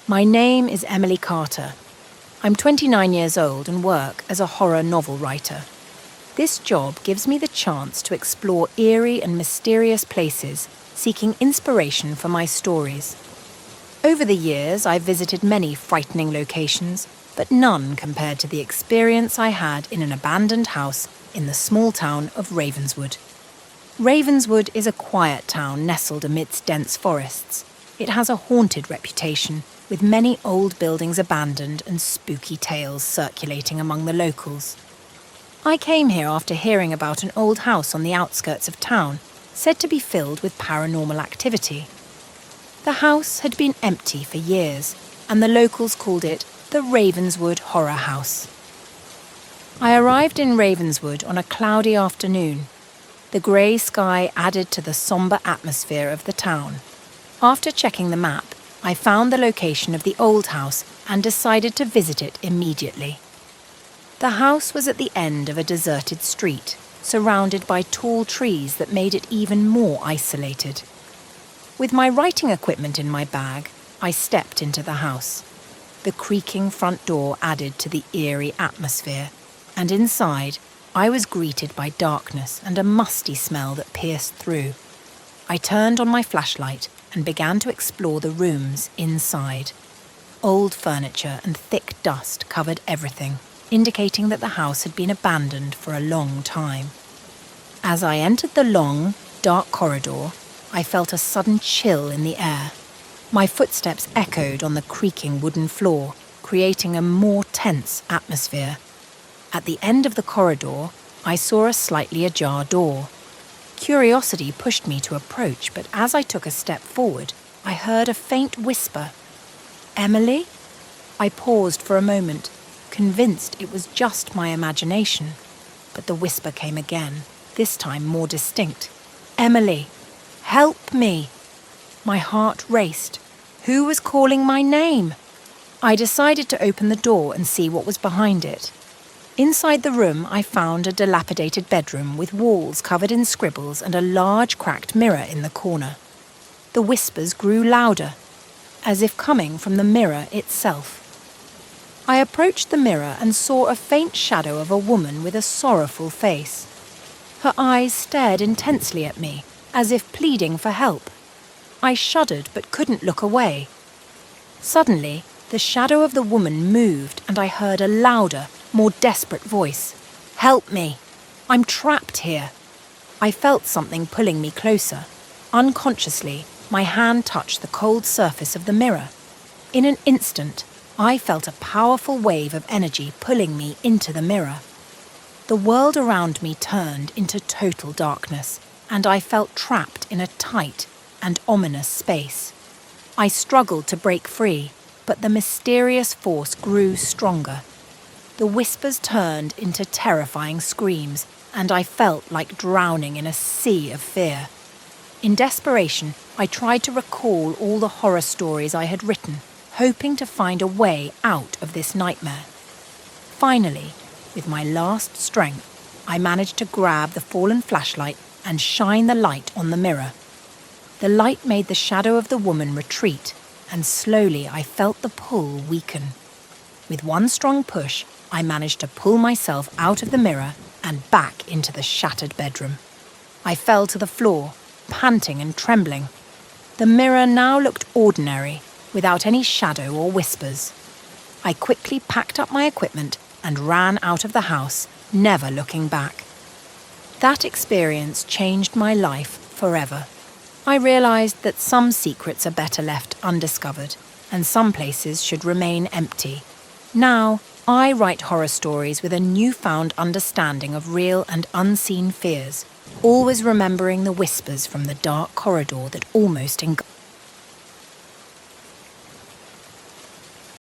My name is Emily Carter. I'm 29 years old and work as a horror novel writer. This job gives me the chance to explore eerie and mysterious places, seeking inspiration for my stories. Over the years, I've visited many frightening locations, but none compared to the experience I had in an abandoned house in the small town of Ravenswood. Ravenswood is a quiet town nestled amidst dense forests. It has a haunted reputation, with many old buildings abandoned and spooky tales circulating among the locals. I came here after hearing about an old house on the outskirts of town, said to be filled with paranormal activity. The house had been empty for years, and the locals called it the Ravenswood Horror House. I arrived in Ravenswood on a cloudy afternoon. The grey sky added to the sombre atmosphere of the town. After checking the map, I found the location of the old house and decided to visit it immediately. The house was at the end of a deserted street, surrounded by tall trees that made it even more isolated. With my writing equipment in my bag, I stepped into the house. The creaking front door added to the eerie atmosphere, and inside, I was greeted by darkness and a musty smell that pierced through. I turned on my flashlight and began to explore the rooms inside. Old furniture and thick dust covered everything, indicating that the house had been abandoned for a long time. As I entered the long, dark corridor, I felt a sudden chill in the air. My footsteps echoed on the creaking wooden floor, creating a more tense atmosphere. At the end of the corridor, I saw a slightly ajar door. Curiosity pushed me to approach, but as I took a step forward, I heard a faint whisper. "Emily?" I paused for a moment, convinced it was just my imagination. But the whisper came again, this time more distinct. "Emily, help me!" My heart raced. Who was calling my name? I decided to open the door and see what was behind it. Inside the room, I found a dilapidated bedroom with walls covered in scribbles and a large cracked mirror in the corner. The whispers grew louder, as if coming from the mirror itself. I approached the mirror and saw a faint shadow of a woman with a sorrowful face. Her eyes stared intensely at me, as if pleading for help. I shuddered but couldn't look away. Suddenly, the shadow of the woman moved and I heard a louder, more desperate voice. "Help me! I'm trapped here!" I felt something pulling me closer. Unconsciously, my hand touched the cold surface of the mirror. In an instant, I felt a powerful wave of energy pulling me into the mirror. The world around me turned into total darkness, and I felt trapped in a tight and ominous space. I struggled to break free, but the mysterious force grew stronger. The whispers turned into terrifying screams, and I felt like drowning in a sea of fear. In desperation, I tried to recall all the horror stories I had written, hoping to find a way out of this nightmare. Finally, with my last strength, I managed to grab the fallen flashlight and shine the light on the mirror. The light made the shadow of the woman retreat, and slowly I felt the pull weaken. With one strong push, I managed to pull myself out of the mirror and back into the shattered bedroom. I fell to the floor, panting and trembling. The mirror now looked ordinary, without any shadow or whispers. I quickly packed up my equipment and ran out of the house, never looking back. That experience changed my life forever. I realized that some secrets are better left undiscovered, and some places should remain empty. Now, I write horror stories with a newfound understanding of real and unseen fears, always remembering the whispers from the dark corridor that almost engulfed.